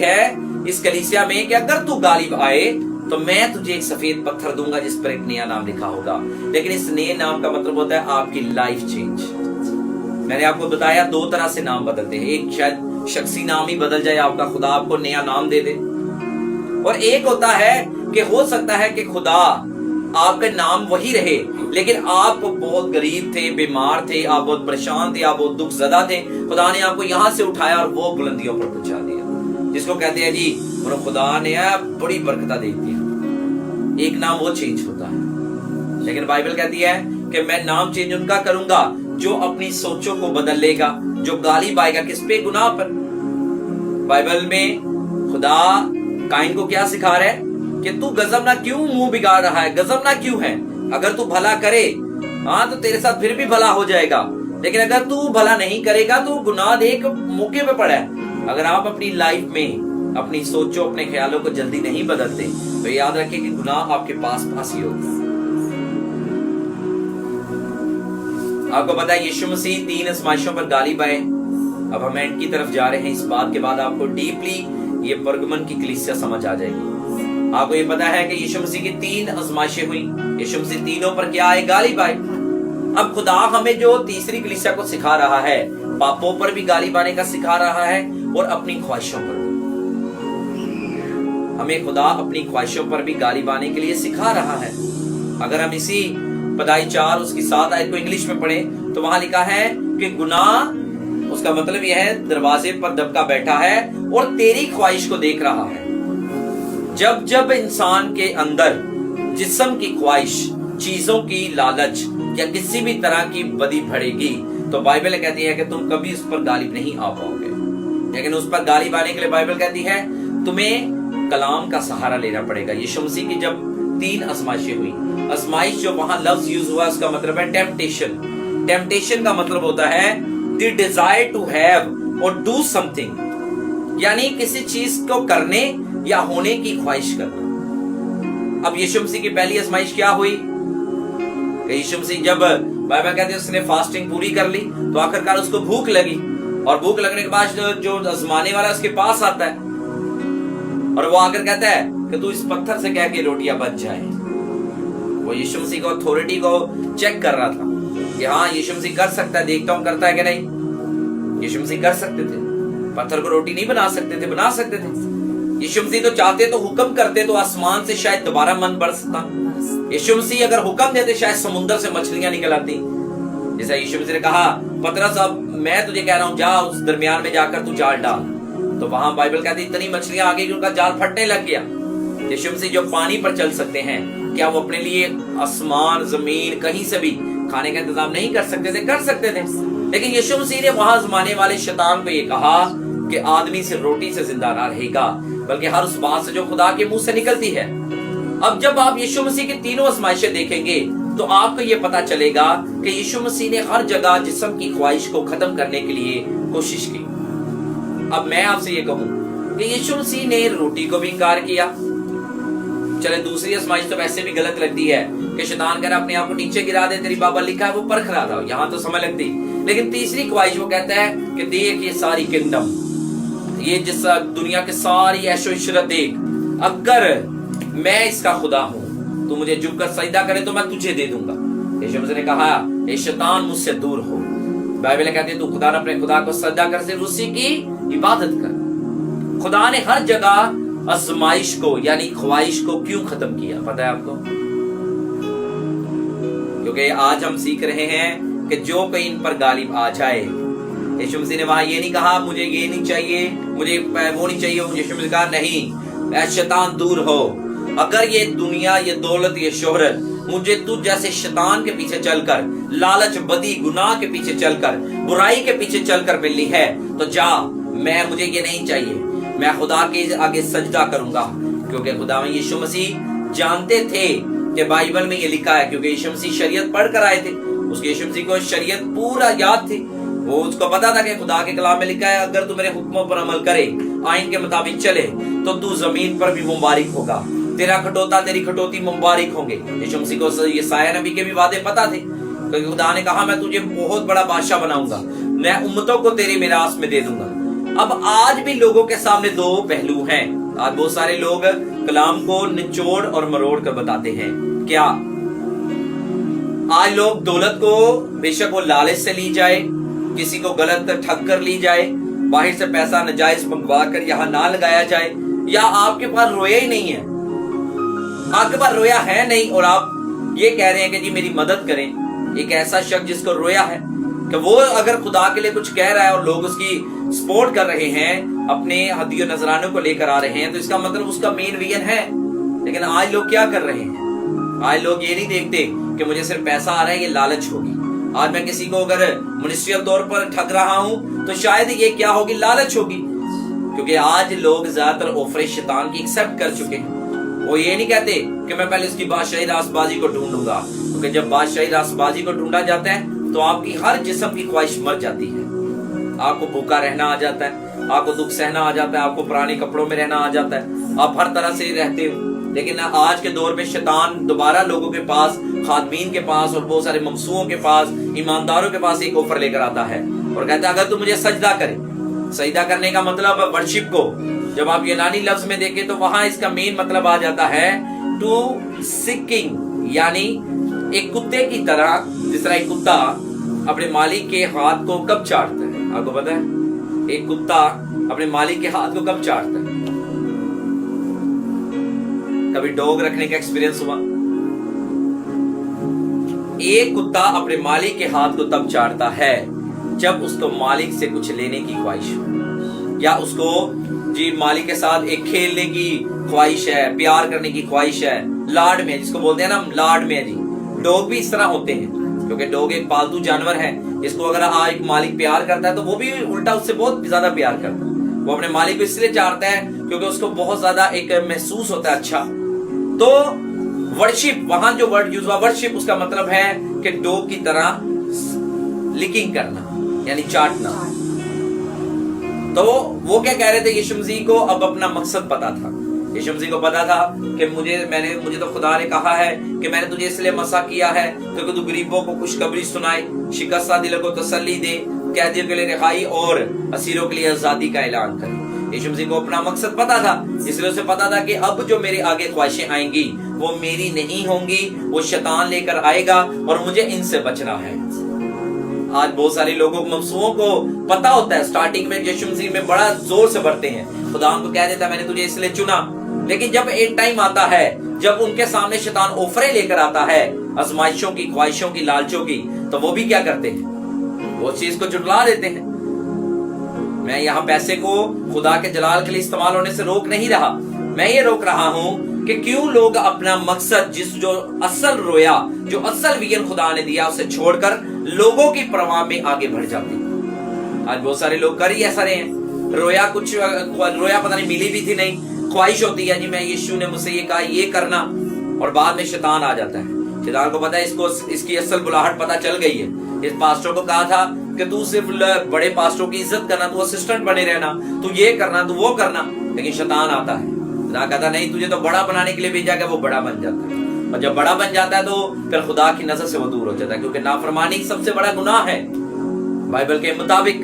ہے اس کلیسیا میں کہ اگر تو غالب آئے تو میں تجھے ایک سفید پتھر دوں گا جس پر ایک نیا نام لکھا ہوگا. لیکن اس نئے نام کا مطلب ہوتا ہے آپ کی لائف چینج. میں نے آپ کو بتایا دو طرح سے نام بدلتے ہیں. ایک شاید شخصی نام ہی بدل جائے آپ کا, خدا آپ کو نیا نام دے دے, اور ایک ہوتا ہے کہ ہو سکتا ہے کہ خدا آپ کا نام وہی رہے لیکن آپ بہت غریب تھے, بیمار تھے, آپ بہت پریشان تھے, آپ بہت دکھ زدہ تھے, خدا نے آپ کو یہاں سے اٹھایا اور وہ بلندیوں پر پہنچا دیا, جس کو کہتے ہیں جی خدا نے بڑی برکتہ دے دی. ایک نام وہ چینج ہوتا ہے. لیکن بائبل کہتی ہے کہ میں نام چینج ان کا کروں گا جو اپنی سوچوں کو بدل لے گا, جو غالب آئے گا کس پہ؟ گناہ پر. بائبل میں خدا قائن کو کیا سکھا رہا ہے کہ تو غضب نہ کیوں منہ بگاڑ رہا ہے, غضب نہ کیوں ہے. اگر تو بھلا کرے ہاں تو تیرے ساتھ پھر بھی بھلا ہو جائے گا, لیکن اگر تو بھلا نہیں کرے گا تو گناہ دیکھ موقع پہ پڑا ہے. اگر آپ اپنی لائف میں اپنی سوچوں اپنے خیالوں کو جلدی نہیں بدلتے تو یاد رکھیں کہ گناہ آپ کے پاس پھانسی ہوگی. آپ کو پتا ہے یشوع مسیح 3 آزمائشوں پر غالب آئے. اب ہم اینڈ کی طرف جا رہے ہیں. اس بات کے بعد آپ کو ڈیپلی یہ پرگمن کی کلیسیا سمجھ آ جائے گی. آپ کو یہ پتا ہے کہ یشوع مسیح کی 3 آزمائشیں ہوئی. یشوع مسیح تینوں پر کیا آئے؟ غالب آئے. اب خدا ہمیں جو تیسری کلیسیا کو سکھا رہا ہے, پاپوں پر بھی غالب آنے کا سکھا رہا ہے اور اپنی خواہشوں پر بھی. ہمیں خدا اپنی خواہشوں پر بھی غالب آنے کے لیے سکھا رہا ہے. اگر ہم اسی پدائی 4 اس کی 7 آیت کو انگلش میں پڑھیں تو وہاں لکھا ہے کہ گناہ اس کا مطلب یہ ہے دروازے پر دبکا بیٹھا ہے اور تیری خواہش کو دیکھ رہا ہے. جب جب انسان کے اندر جسم کی خواہش, چیزوں کی لالچ یا کسی بھی طرح کی بدی بڑھے گی تو بائبل کہتی ہے کہ تم کبھی اس پر غالب نہیں آ پاؤ گے. لیکن اس پر غالب آنے کے لیے بائبل کہتی ہے تمہیں کلام کا سہارا لینا پڑے گا. یشوع مسیح کی جب 3 آزمائشیں ہوئی, آزمائش جو وہاں لفظ یوز ہوا اس کا مطلب ہے ٹیمپٹیشن. ٹیمپٹیشن کا مطلب ہوتا ہے the desire to have or do something, یعنی کسی چیز کو کرنے یا ہونے کی خواہش کرنا. اب یشوع مسیح کی پہلی آزمائش کیا ہوئی کہ یشوع مسیح جب بائبل کہتے ہیں اس نے فاسٹنگ پوری کر لی تو آخرکار اس کو بھوک لگی, اور بھوک لگنے کے بعد جو آزمانے والا اس کے پاس آتا ہے اور وہ آ کر کہتا ہے کہ تو اس پتھر سے کہہ کے روٹیاں بن جائیں. وہ یشوع مسیح کو اتھارٹی کو چیک کر رہا تھا کہ ہاں یشوع مسیح کر سکتا ہے, دیکھتا ہوں کرتا ہے کہ نہیں. یشوع مسیح کر سکتے تھے, پتھر کو روٹی نہیں بنا سکتے تھے, بنا سکتے تھے. یشوع مسیح تو چاہتے تو حکم کرتے تو آسمان سے شاید دوبارہ من برستا. یشوع مسیح اگر حکم دیتے شاید سمندر سے مچھلیاں نکل آتی. جیسا یشوع مسیح نے کہا پترس اب میں تجھے کہہ رہا ہوں جا اس درمیان میں جا کر تو جال ڈال, تو وہاں بائبل کہتی اتنی مچھلیاں آ گئی کہ ان کا جال پھٹنے لگ گیا. یشوع مسیح جو پانی پر چل سکتے ہیں, کیا وہ اپنے لیے آسمان زمین کہیں سے بھی کھانے کا انتظام نہیں کر سکتے تھے؟ کر سکتے تھے. لیکن یشوع مسیح نے وہاں آزمانے والے شیطان کو یہ کہا کہ آدمی سے روٹی سے زندہ نہ رہے گا بلکہ ہر اس بات سے جو خدا کے منہ سے نکلتی ہے. اب جب آپ یشوع مسیح کی تینوں آزمائشیں دیکھیں گے تو آپ کو یہ پتا چلے گا کہ یشوع مسیح نے ہر جگہ جسم کی خواہش کو ختم کرنے کے لیے کوشش کی. اب میں آپ سے یہ کہوں کہ یشوع مسیح نے روٹی کو بھی انکار کیا. چلے دوسری آزمائش تو ویسے بھی غلط لگتی ہے کہ شیطان کہہ رہا اپنے آپ کو نیچے گرا دے, تیری بابا لکھا ہے وہ پرکھ رہا تھا, یہاں تو سمجھ لگتی. لیکن تیسری خواہش وہ کہتا ہے کہ دیکھ یہ ساری کنگڈم, یہ جس دنیا کے ساری عیش و عشرت دیکھ, اگر میں اس کا خدا ہوں تو مجھے جھک کر سجدہ کرے تو میں تجھے دے دوں گا. یشوع مسیح نے کہا اے شیطان مجھ سے دور ہو. بائبل کہتی ہے تو خدا نے اپنے خدا کو سجدہ کر سے اسی کی عبادت کر. خدا نے ہر جگہ آزمائش کو یعنی خواہش کو کیوں ختم کیا پتہ ہے آپ کو؟ کیونکہ آج ہم سیکھ رہے ہیں کہ جو کوئی ان پر غالب آ جائے. یشوع مسیح نے وہاں یہ نہیں کہا مجھے یہ نہیں چاہیے, مجھے وہ نہیں چاہیے. یشوع مسیح نے کہا نہیں اے شیطان دور ہو. اگر یہ دنیا, یہ دولت, یہ شہرت مجھے تجھ جیسے شیطان کے پیچھے چل کر, لالچ بدی گناہ کے پیچھے چل کر, برائی کے پیچھے چل کر ملنی ہے تو جا, مجھے یہ نہیں چاہیے. میں خدا کے آگے سجدہ کروں گا. کیونکہ خدا میں یشوع مسیح جانتے تھے کہ بائبل میں یہ لکھا ہے, کیونکہ یشوع مسیح شریعت پڑھ کر آئے تھے. اس کے یشوع مسیح کو شریعت پورا یاد تھی. وہ اس کو پتا تھا کہ خدا کے کلام میں لکھا ہے اگر تو میرے حکموں پر عمل کرے, آئین کے مطابق چلے تو تو زمین پر بھی مبارک ہوگا, تیرا کھٹوتا تیری کھٹوتی مبارک ہوں گے. یشوع مسیح کو یہ سایہ نبی کے بھی وعدے پتا تھے, کیونکہ خدا نے کہا میں تجھے بہت بڑا بادشاہ بناؤں گا, میں امتوں کو تیرے میراث میں دے دوں گا. اب آج بھی لوگوں کے سامنے دو پہلو ہیں. آج بہت سارے لوگ کلام کو نچوڑ اور مروڑ کر بتاتے ہیں. کیا آج لوگ دولت کو بے شک وہ لالچ سے لی جائے, کسی کو غلط ٹھگ کر لی جائے, باہر سے پیسہ ناجائز منگوا کر یہاں نہ لگایا جائے, یا آپ کے پاس رویا ہی نہیں ہے, آپ کے پاس رویا ہے نہیں اور آپ یہ کہہ رہے ہیں کہ جی میری مدد کریں. ایک ایسا شخص جس کو رویا ہے کہ وہ اگر خدا کے لیے کچھ کہہ رہا ہے اور لوگ اس کی سپورٹ کر رہے ہیں, اپنے ہدیوں نذرانوں کو لے کر آ رہے ہیں, تو اس کا مطلب اس کا مین ویژن ہے. لیکن آج لوگ کیا کر رہے ہیں؟ آج لوگ یہ نہیں دیکھتے کہ مجھے صرف پیسہ آ رہا ہے, یہ لالچ ہوگی. آج میں کسی کو اگر منسٹریل طور پر ٹھگ رہا ہوں تو شاید یہ کیا ہوگی, لالچ ہوگی. کیونکہ آج لوگ زیادہ تر آفر شیطان کی ایکسپٹ کر چکے ہیں. وہ یہ نہیں کہتے کہ میں پہلے اس کی بادشاہی راست بازی کو ڈھونڈوں گا, کیونکہ جب بادشاہی راست بازی کو ڈھونڈا جاتا ہے تو آپ کی ہر جسم کی خواہش مر جاتی ہے. آپ کو بھوکا رہنا آ جاتا ہے, آپ کو دکھ سہنا آ جاتا ہے, آپ کو پرانے کپڑوں میں رہنا آ جاتا ہے, آپ ہر طرح سے رہتے ہو. لیکن آج کے دور میں شیطان دوبارہ لوگوں کے پاس, خادمین کے پاس اور بہت سارے ممسوؤں کے پاس, ایمانداروں کے پاس ایک آفر لے کر آتا ہے اور کہتا ہے اگر تو مجھے سجدہ کرے. سجدہ کرنے کا مطلب ورشپ کو جب آپ یونانی لفظ میں دیکھیں تو وہاں اس کا مین مطلب آ جاتا ہے ٹو سیکنگ, یعنی ایک کتے کی طرح. جس طرح ایک کتا اپنے مالک کے ہاتھ کو کب چاٹتا ہے, آپ کو پتا ہے ایک کتا اپنے مالک کے ہاتھ کو کب چاٹتا ہے؟ کبھی ڈوگ رکھنے کا ایکسپیرینس ہوا؟ ایک کتا اپنے مالک کے ہاتھ کو تب چاٹتا ہے جب اس کو مالک سے کچھ لینے کی خواہش ہو, یا اس کو جی مالک کے ساتھ ایک کھیلنے کی خواہش ہے, پیار کرنے کی خواہش ہے, لاڈ میں, جس کو بولتے ہیں نا لاڈ میں. جی ڈوگ بھی اس طرح ہوتے ہیں, کیونکہ ڈوگ ایک پالتو جانور ہے. اس کو اگر ایک مالک پیار کرتا ہے تو وہ بھی الٹا اس سے بہت زیادہ پیار کرتا ہے. وہ اپنے مالک کو اس لیے چاہتا ہے کیونکہ اس کو بہت زیادہ ایک محسوس ہوتا ہے اچھا. تو ورشپ, وہاں جو ورڈ یوز ہوا ورشپ, اس کا مطلب ہے کہ ڈوگ کی طرح لکنگ کرنا, یعنی چاٹنا. تو وہ کیا کہہ رہے تھے یشوع مسیح کو اب اپنا مقصد پتا تھا. یشوع مسیح کو پتا تھا کہ مجھے تو خدا نے کہا ہے کہ میں نے تجھے اس لیے مسیح کیا ہے کہ تو غریبوں کو خوشخبری سنائے, شکستہ دلوں کو تسلی دے, قیدیوں کے لیے رہائی اور اسیروں کے لیے آزادی کا اعلان کرے. یشوع مسیح کو اپنا مقصد پتا تھا, اس لیے اسے پتا تھا کہ اب جو میرے آگے خواہشیں آئیں گی وہ میری نہیں ہوں گی, وہ شیطان لے کر آئے گا اور مجھے ان سے بچنا ہے. آج بہت سارے لوگوں ممسوؤں کو پتا ہوتا ہے, سٹارٹنگ میں یشوع مسیح میں بڑا زور سے بڑھتے ہیں, خدا ان کو کہہ دیتا ہے میں نے تجھے اس لیے چنا. لیکن جب ایک ٹائم آتا ہے جب ان کے سامنے شیطان اوفرے لے کر آتا ہے آزمائشوں کی, خواہشوں کی, لالچوں کی, تو وہ بھی کیا کرتے ہیں, وہ چیز کو جھٹلا دیتے ہیں. میں یہاں پیسے کو خدا کے جلال کے لیے استعمال ہونے سے روک نہیں رہا, میں یہ روک رہا ہوں کہ کیوں لوگ اپنا مقصد, جو اصل رویا, جو اصل ویژن خدا نے دیا, اسے چھوڑ کر لوگوں کی پرواہ میں آگے بڑھ جاتے ہیں. آج بہت سارے لوگ کر ہی ایسا رہے ہیں, رویا پتہ نہیں ملی بھی تھی نہیں, خواہش ہوتی ہے جی میں یشوع نے مجھ سے یہ کہا یہ کرنا, اور بعد میں شیطان آ جاتا ہے. شیطان کو پتا ہے اس کی اصل بلاہٹ پتا چل گئی ہے. اس پاسٹر کو کہا تھا کہ تو صرف بڑے پاسٹروں کی عزت کرنا, تو اسسٹنٹ بنے رہنا, تو یہ کرنا, تو وہ کرنا. لیکن شیطان آتا ہے, خدا کہتا نہیں تجھے تو بڑا بنانے کے لیے بھیجا گیا. وہ بڑا بن جاتا ہے, اور جب بڑا بن جاتا ہے تو پھر خدا کی نظر سے وہ دور ہو جاتا ہے, کیونکہ نافرمانی سب سے بڑا گناہ ہے بائبل کے مطابق.